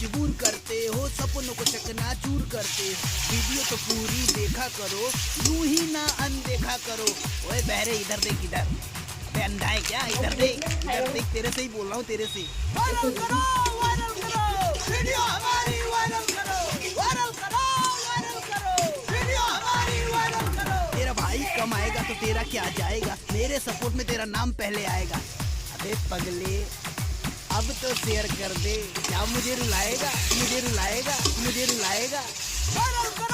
मजबूर करते हो, सपनों को चकनाचूर करते हो। वीडियो तो पूरी देखा करो, यूं ही ना अनदेखा करो। ओए बहरे इधर देख इधर, अबे अंधा है क्या? इधर देख तेरे से ही बोल रहा हूँ, तेरे से। वायरल करो, वीडियो हमारी वायरल करो, वीडियो हमारी वायरल करो। तेरा भाई कमाएगा तो तेरा क्या जाएगा, मेरे सपोर्ट में तेरा नाम पहले आएगा। अबे पगले अब तो शेयर कर दे, क्या मुझे रुलाएगा, मुझे रुलाएगा, मुझे रुलाएगा। वायरल करो।